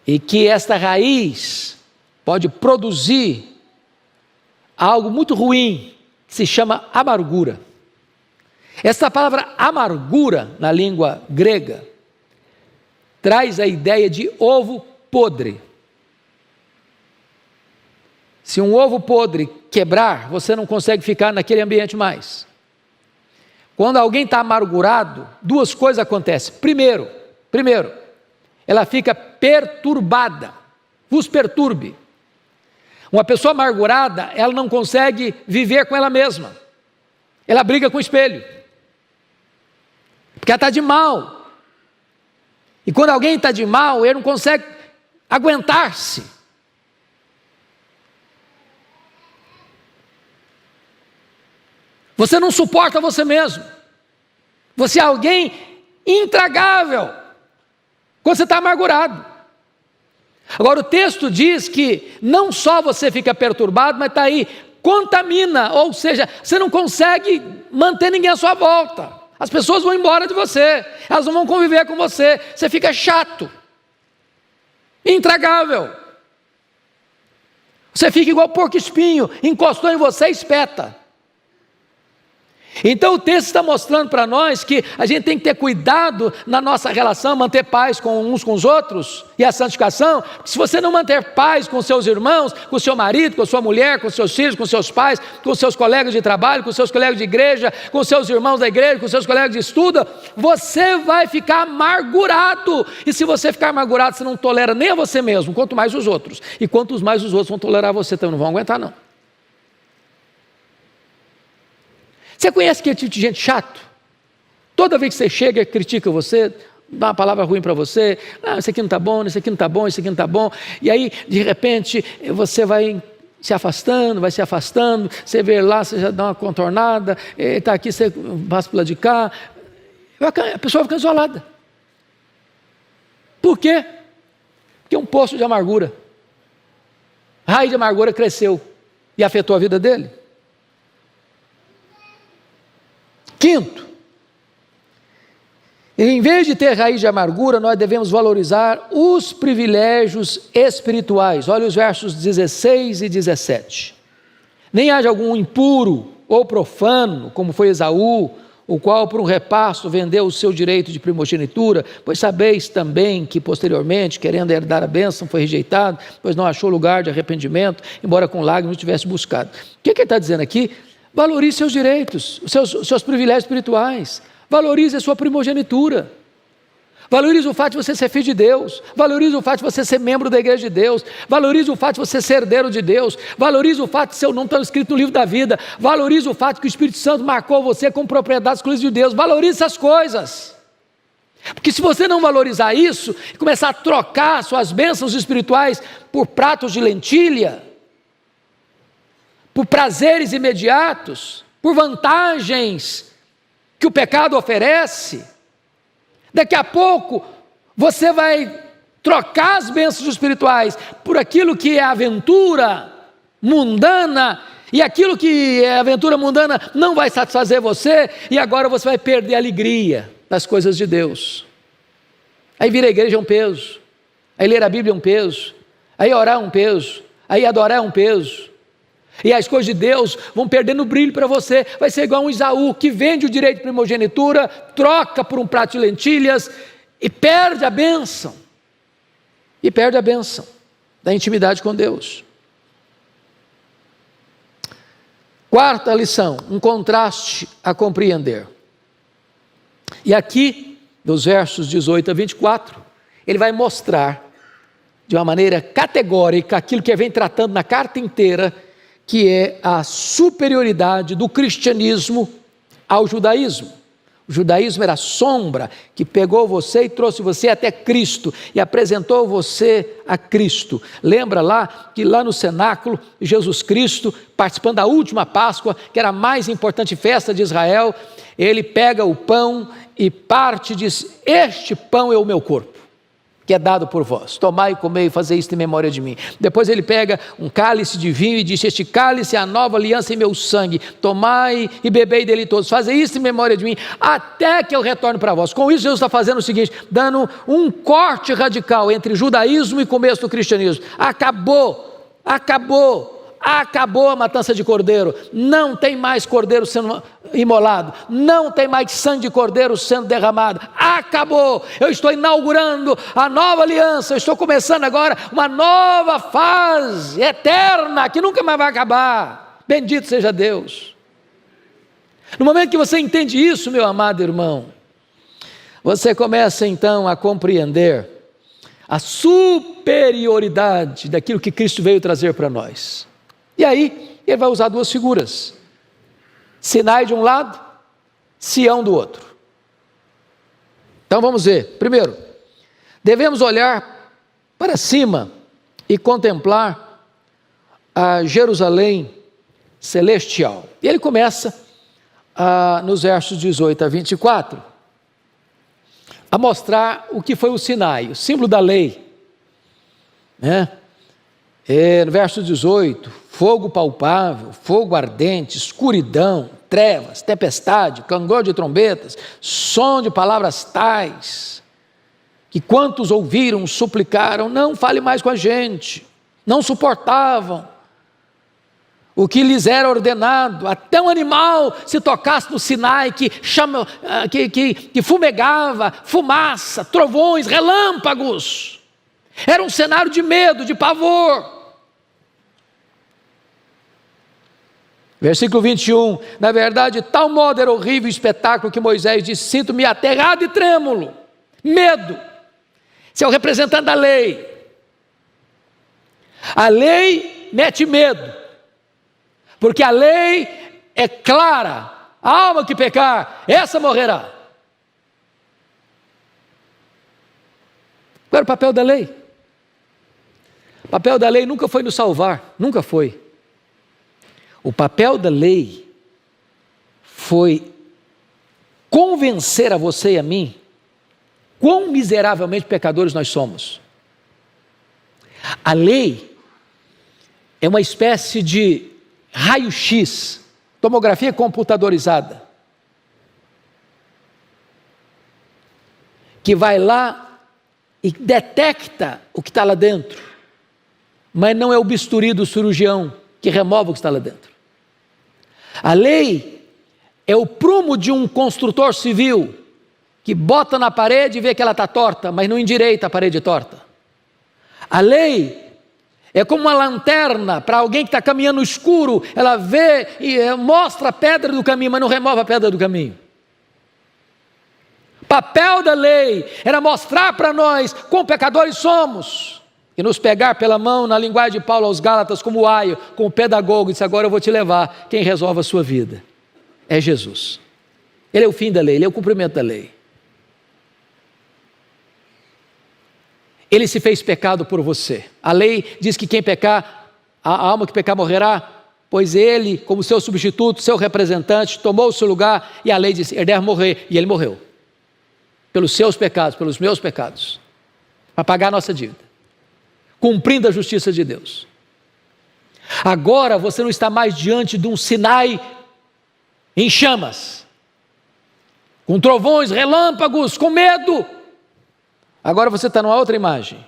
E que esta raiz pode produzir algo muito ruim, que se chama amargura. Esta palavra amargura, na língua grega, traz a ideia de ovo podre. Se um ovo podre quebrar, você não consegue ficar naquele ambiente mais. Quando alguém está amargurado, duas coisas acontecem. Primeiro, ela fica perturbada, vos perturbe. Uma pessoa amargurada, ela não consegue viver com ela mesma. Ela briga com o espelho. Porque ela está de mal. E quando alguém está de mal, ele não consegue aguentar-se. Você não suporta você mesmo. Você é alguém intragável quando você está amargurado. Agora o texto diz que não só você fica perturbado, mas está aí, contamina, ou seja, você não consegue manter ninguém à sua volta. As pessoas vão embora de você, elas não vão conviver com você, você fica chato, intragável. Você fica igual porco espinho, encostou em você e espeta. Então o texto está mostrando para nós que a gente tem que ter cuidado na nossa relação, manter paz com uns com os outros e a santificação, porque se você não manter paz com seus irmãos, com seu marido, com sua mulher, com seus filhos, com seus pais, com seus colegas de trabalho, com seus colegas de igreja, com seus irmãos da igreja, com seus colegas de estudo, você vai ficar amargurado, e se você ficar amargurado, você não tolera nem a você mesmo, quanto mais os outros, e quanto mais os outros vão tolerar você, também não vão aguentar não. Você conhece aquele tipo de gente chato? Toda vez que você chega, critica você, dá uma palavra ruim para você, isso aqui não está bom, isso aqui não está bom, isso aqui não está bom, e aí, de repente, você vai se afastando, você vê lá, você já dá uma contornada, está aqui, você passa para lá de cá, a pessoa fica isolada. Por quê? Porque é um poço de amargura. A raiz de amargura cresceu e afetou a vida dele. Quinto, em vez de ter raiz de amargura, nós devemos valorizar os privilégios espirituais. Olha os versos 16 e 17. Nem haja algum impuro ou profano, como foi Esaú, o qual por um repasto vendeu o seu direito de primogenitura, pois sabeis também que posteriormente, querendo herdar a bênção, foi rejeitado, pois não achou lugar de arrependimento, embora com lágrimas tivesse buscado. O que ele está dizendo aqui? Valorize seus direitos, seus privilégios espirituais. Valorize a sua primogenitura. Valorize o fato de você ser filho de Deus. Valorize o fato de você ser membro da igreja de Deus. Valorize o fato de você ser herdeiro de Deus. Valorize o fato de seu nome estar escrito no livro da vida. Valorize o fato que o Espírito Santo marcou você como propriedade exclusiva de Deus. Valorize essas coisas. Porque se você não valorizar isso e começar a trocar suas bênçãos espirituais por pratos de lentilha, por prazeres imediatos, por vantagens que o pecado oferece, daqui a pouco você vai trocar as bênçãos espirituais por aquilo que é aventura mundana, e aquilo que é aventura mundana não vai satisfazer você, e agora você vai perder a alegria das coisas de Deus. Aí vir à igreja é um peso, aí ler a Bíblia é um peso, aí orar é um peso, aí adorar é um peso, e as coisas de Deus vão perdendo brilho para você. Vai ser igual um Esaú que vende o direito de primogenitura, troca por um prato de lentilhas e perde a bênção, da intimidade com Deus. Quarta lição, um contraste a compreender. E aqui, dos versos 18 a 24, ele vai mostrar de uma maneira categórica aquilo que vem tratando na carta inteira, que é a superioridade do cristianismo ao judaísmo. O judaísmo era a sombra que pegou você e trouxe você até Cristo e apresentou você a Cristo. Lembra lá que lá no cenáculo, Jesus Cristo, participando da última Páscoa, que era a mais importante festa de Israel, ele pega o pão e parte e diz: este pão é o meu corpo, que é dado por vós, tomai e comei e fazei isto em memória de mim. Depois ele pega um cálice de vinho e diz: este cálice é a nova aliança em meu sangue, tomai e bebei dele todos, fazei isto em memória de mim, até que eu retorne para vós. Com isso Jesus está fazendo o seguinte, dando um corte radical entre judaísmo e começo do cristianismo. Acabou a matança de cordeiro, não tem mais cordeiro sendo imolado, não tem mais sangue de cordeiro sendo derramado, acabou. Eu estou inaugurando a nova aliança, eu estou começando agora uma nova fase eterna, que nunca mais vai acabar. Bendito seja Deus. No momento que você entende isso, meu amado irmão, você começa então a compreender a superioridade daquilo que Cristo veio trazer para nós. E aí, ele vai usar duas figuras: Sinai de um lado, Sião do outro. Então vamos ver. Primeiro, devemos olhar para cima e contemplar a Jerusalém celestial. E ele começa nos versos 18 a 24 a mostrar o que foi o Sinai, o símbolo da lei, né? No verso 18, fogo palpável, fogo ardente, escuridão, trevas, tempestade, clangor de trombetas, som de palavras tais, que quantos ouviram suplicaram: não fale mais com a gente, não suportavam o que lhes era ordenado. Até um animal se tocasse no Sinai, que fumegava, fumaça, trovões, relâmpagos. Era um cenário de medo, de pavor. Versículo 21, na verdade, tal modo era horrível o espetáculo que Moisés disse: sinto-me aterrado e trêmulo. Medo. Esse é o representante da lei. A lei mete medo, porque a lei é clara: a alma que pecar, essa morrerá. Qual era o papel da lei? O papel da lei nunca foi nos salvar, nunca foi. O papel da lei foi convencer a você e a mim quão miseravelmente pecadores nós somos. A lei é uma espécie de raio-x, tomografia computadorizada, que vai lá e detecta o que está lá dentro, mas não é o bisturi do cirurgião que remove o que está lá dentro. A lei é o prumo de um construtor civil que bota na parede e vê que ela está torta, mas não endireita a parede torta. A lei é como uma lanterna para alguém que está caminhando no escuro, ela vê e mostra a pedra do caminho, mas não remove a pedra do caminho. O papel da lei era mostrar para nós quão pecadores somos, e nos pegar pela mão, na linguagem de Paulo aos Gálatas, como o aio, como o pedagogo, e disse: agora eu vou te levar, quem resolve a sua vida é Jesus. Ele é o fim da lei, ele é o cumprimento da lei. Ele se fez pecado por você. A lei diz que quem pecar, a alma que pecar morrerá, pois ele, como seu substituto, seu representante, tomou o seu lugar, e a lei disse: ele deve morrer, e ele morreu. Pelos seus pecados, pelos meus pecados. para pagar a nossa dívida, cumprindo a justiça de Deus. Agora você não está mais diante de um Sinai em chamas, com trovões, relâmpagos, com medo. Agora você está numa outra imagem,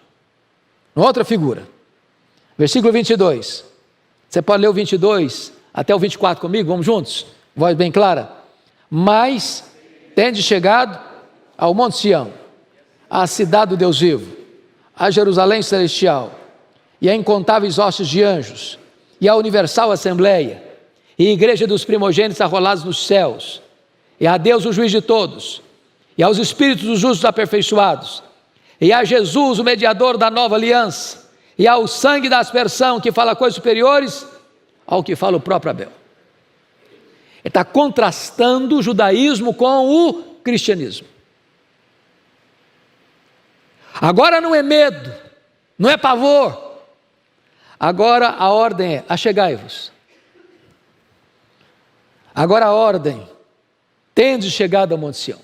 numa outra figura. Versículo 22. Você pode ler o 22 até o 24 comigo? Vamos juntos? Voz bem clara. Mas tende chegado ao Monte Sião, à cidade do Deus vivo, a Jerusalém celestial, e a incontáveis hostes de anjos, e a universal assembleia, e a igreja dos primogênitos arrolados nos céus, e a Deus o juiz de todos, e aos espíritos dos justos aperfeiçoados, e a Jesus o mediador da nova aliança, e ao sangue da aspersão que fala coisas superiores ao que fala o próprio Abel. Ele está contrastando o judaísmo com o cristianismo. Agora não é medo, não é pavor. Agora a ordem é: achegai-vos. Agora a ordem: tendes chegado ao Monte Sião.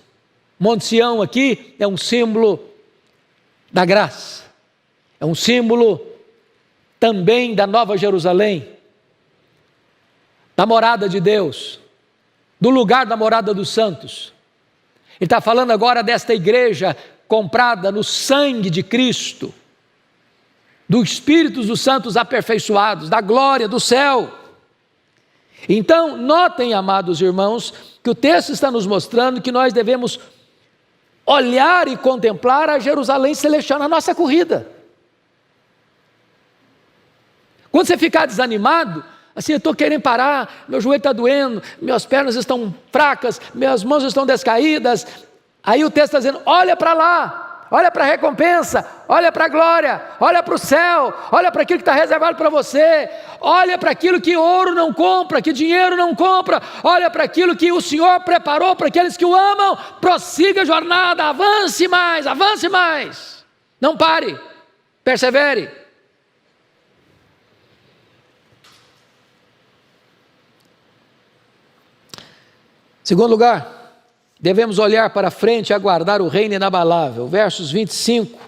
Monte Sião aqui é um símbolo da graça, é um símbolo também da Nova Jerusalém, da morada de Deus, do lugar da morada dos santos. Ele está falando agora desta igreja comprada no sangue de Cristo, dos espíritos dos santos aperfeiçoados, da glória do céu. Então, notem, amados irmãos, que o texto está nos mostrando que nós devemos olhar e contemplar a Jerusalém celestial na nossa corrida. Quando você ficar desanimado, assim, eu estou querendo parar, meu joelho está doendo, minhas pernas estão fracas, minhas mãos estão descaídas, aí o texto está dizendo: olha para lá, olha para a recompensa, olha para a glória, olha para o céu, olha para aquilo que está reservado para você, olha para aquilo que ouro não compra, que dinheiro não compra, olha para aquilo que o Senhor preparou para aqueles que o amam. Prossiga a jornada, avance mais, não pare, persevere. Segundo lugar, devemos olhar para frente e aguardar o reino inabalável. Versos 25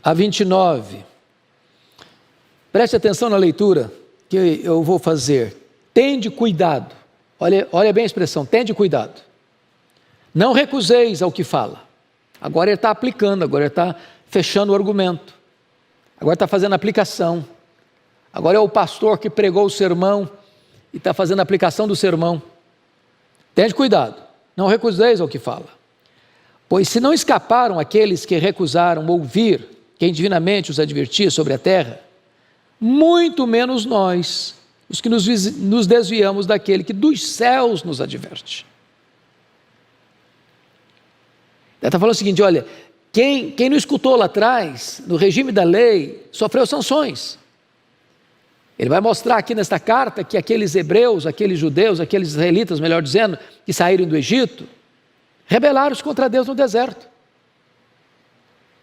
a 29. Preste atenção na leitura que eu vou fazer. Tende cuidado. Olha bem a expressão, tende cuidado. Não recuseis ao que fala. Agora ele está aplicando, agora ele está fechando o argumento. Agora está fazendo a aplicação. Agora é o pastor que pregou o sermão e está fazendo a aplicação do sermão. Tende cuidado, não recuseis ao que fala. Pois se não escaparam aqueles que recusaram ouvir quem divinamente os advertia sobre a terra, muito menos nós, os que nos desviamos daquele que dos céus nos adverte. Ele está falando o seguinte: olha, quem não escutou lá atrás, no regime da lei, sofreu sanções. Ele vai mostrar aqui nesta carta que aqueles hebreus, aqueles judeus, aqueles israelitas, melhor dizendo, que saíram do Egito, rebelaram-se contra Deus no deserto,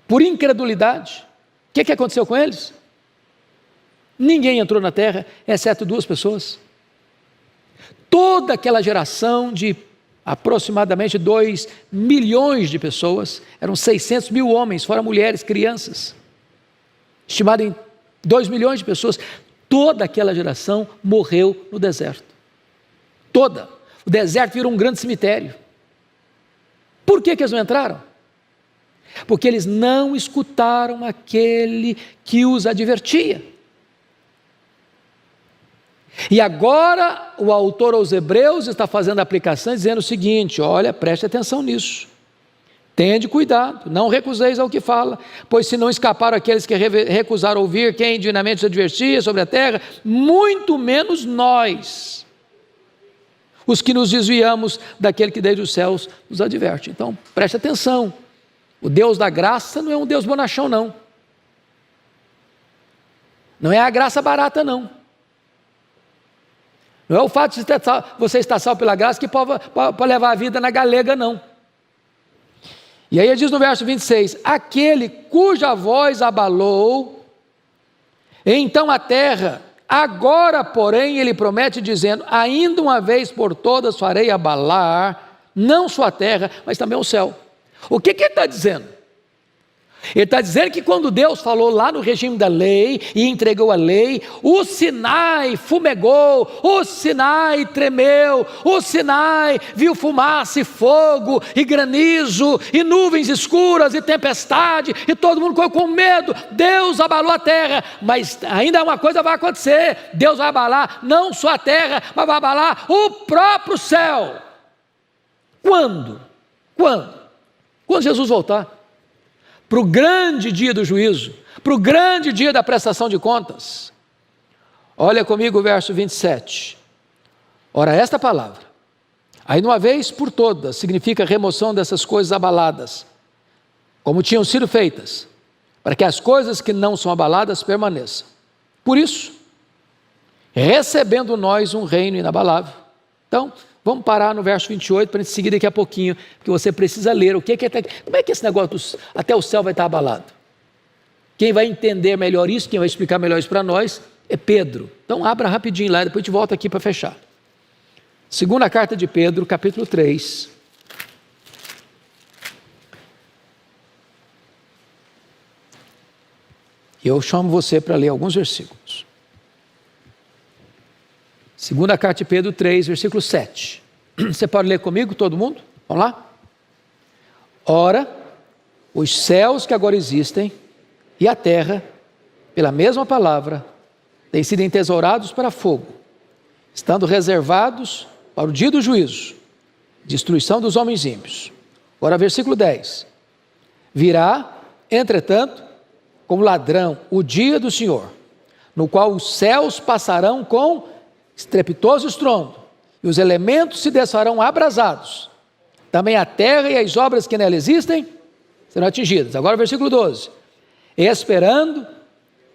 por incredulidade. O que aconteceu com eles? Ninguém entrou na terra, exceto 2 pessoas. Toda aquela geração de aproximadamente 2 milhões de pessoas, eram 600 mil homens, fora mulheres, crianças, estimado em 2 milhões de pessoas. Toda aquela geração morreu no deserto. Toda. O deserto virou um grande cemitério. Por que eles não entraram? Porque eles não escutaram aquele que os advertia. E agora o autor aos Hebreus está fazendo a aplicação dizendo o seguinte: olha, preste atenção nisso. Tende cuidado, não recuseis ao que fala, pois se não escaparam aqueles que recusaram ouvir quem divinamente os advertia sobre a terra, muito menos nós, os que nos desviamos daquele que desde os céus nos adverte. Então, preste atenção, o Deus da graça não é um Deus bonachão, não. Não é a graça barata, não. Não é o fato de você estar salvo pela graça que pode levar a vida na galega, não. E aí ele diz no verso 26, aquele cuja voz abalou, então a terra, agora porém ele promete dizendo, ainda uma vez por todas farei abalar, não só a terra, mas também o céu. O que ele está dizendo? Ele está dizendo que quando Deus falou lá no regime da lei e entregou a lei, o Sinai fumegou, o Sinai tremeu, o Sinai viu fumaça e fogo e granizo e nuvens escuras e tempestade e todo mundo ficou com medo. Deus abalou a terra, mas ainda uma coisa vai acontecer: Deus vai abalar não só a terra, mas vai abalar o próprio céu. Quando? Quando Jesus voltar para o grande dia do juízo, para o grande dia da prestação de contas. Olha comigo o verso 27. Ora, esta palavra, aí de uma vez por todas, significa remoção dessas coisas abaladas, como tinham sido feitas, para que as coisas que não são abaladas permaneçam. Por isso, recebendo nós um reino inabalável. Então, vamos parar no verso 28 para a gente seguir daqui a pouquinho, porque você precisa ler o que é até, como é que esse negócio até o céu vai estar abalado. Quem vai entender melhor isso, quem vai explicar melhor isso para nós, é Pedro. Então abra rapidinho lá, depois a gente volta aqui para fechar. Segunda carta de Pedro, capítulo 3. Eu chamo você para ler alguns versículos. Segunda carta de Pedro 3, versículo 7. Você pode ler comigo, todo mundo? Vamos lá? Ora, os céus que agora existem e a terra, pela mesma palavra, têm sido entesourados para fogo, estando reservados para o dia do juízo, destruição dos homens ímpios. Agora, versículo 10. Virá, entretanto, como ladrão, o dia do Senhor, no qual os céus passarão com estrepitoso estrondo, e os elementos se desfarão abrasados. Também a terra e as obras que nela existem serão atingidas. Agora o versículo 12. Esperando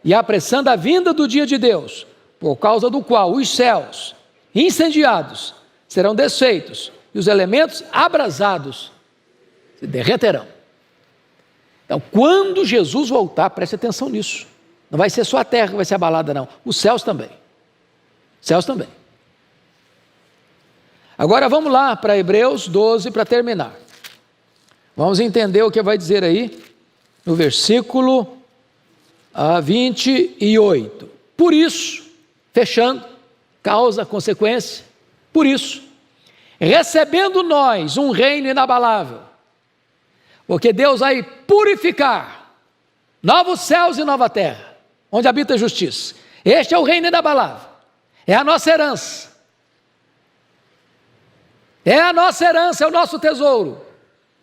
e apressando a vinda do dia de Deus, por causa do qual os céus incendiados serão desfeitos, e os elementos abrasados se derreterão. Então, quando Jesus voltar, preste atenção nisso. Não vai ser só a terra que vai ser abalada, não. Os céus também. Céus também. Agora vamos lá para Hebreus 12 para terminar. Vamos entender o que vai dizer aí no versículo 28. Por isso, fechando, causa, consequência, por isso, recebendo nós um reino inabalável, porque Deus vai purificar novos céus e nova terra, onde habita a justiça. Este é o reino inabalável. É a nossa herança. É a nossa herança, é o nosso tesouro.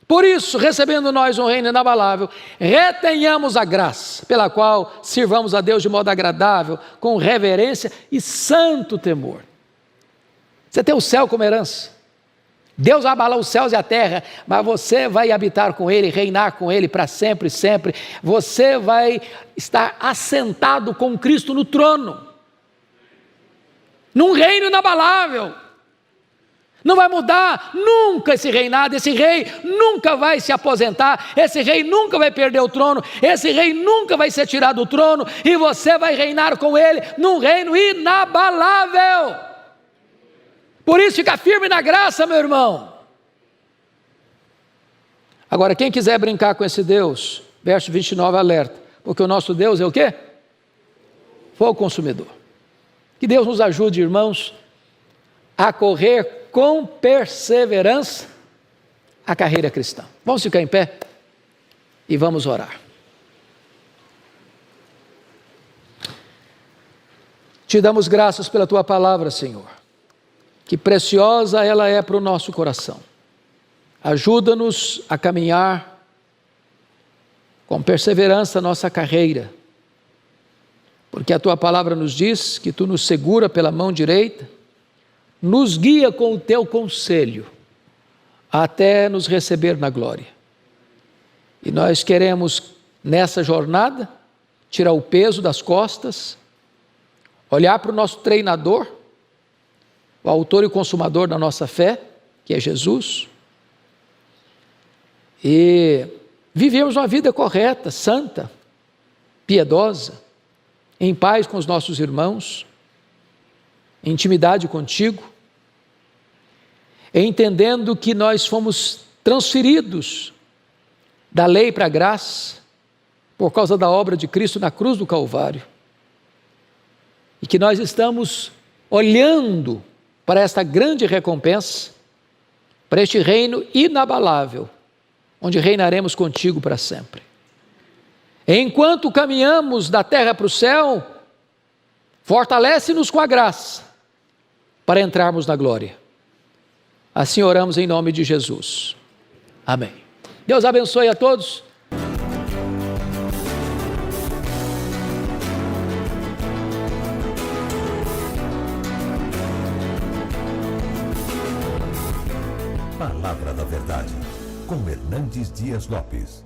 Por isso, recebendo nós um reino inabalável, retenhamos a graça, pela qual sirvamos a Deus de modo agradável, com reverência e santo temor. Você tem o céu como herança. Deus vai abalar os céus e a terra, mas você vai habitar com Ele, reinar com Ele para sempre e sempre. Você vai estar assentado com Cristo no trono, num reino inabalável. Não vai mudar nunca esse reinado, esse rei nunca vai se aposentar, esse rei nunca vai perder o trono, esse rei nunca vai ser tirado do trono, e você vai reinar com ele num reino inabalável. Por isso fica firme na graça, meu irmão. Agora, quem quiser brincar com esse Deus, verso 29 alerta, porque o nosso Deus é o quê? Fogo consumidor. Que Deus nos ajude, irmãos, a correr com perseverança a carreira cristã. Vamos ficar em pé e vamos orar. Te damos graças pela Tua palavra, Senhor. Que preciosa ela é para o nosso coração. Ajuda-nos a caminhar com perseverança a nossa carreira, porque a Tua palavra nos diz que Tu nos segura pela mão direita, nos guia com o Teu conselho, até nos receber na glória. E nós queremos, nessa jornada, tirar o peso das costas, olhar para o nosso treinador, o autor e consumador da nossa fé, que é Jesus, e vivermos uma vida correta, santa, piedosa, em paz com os nossos irmãos, em intimidade contigo, entendendo que nós fomos transferidos da lei para a graça, por causa da obra de Cristo na cruz do Calvário. E que nós estamos olhando para esta grande recompensa, para este reino inabalável, onde reinaremos contigo para sempre. Enquanto caminhamos da terra para o céu, fortalece-nos com a graça para entrarmos na glória. Assim oramos em nome de Jesus. Amém. Deus abençoe a todos. Palavra da Verdade, com Hernandes Dias Lopes.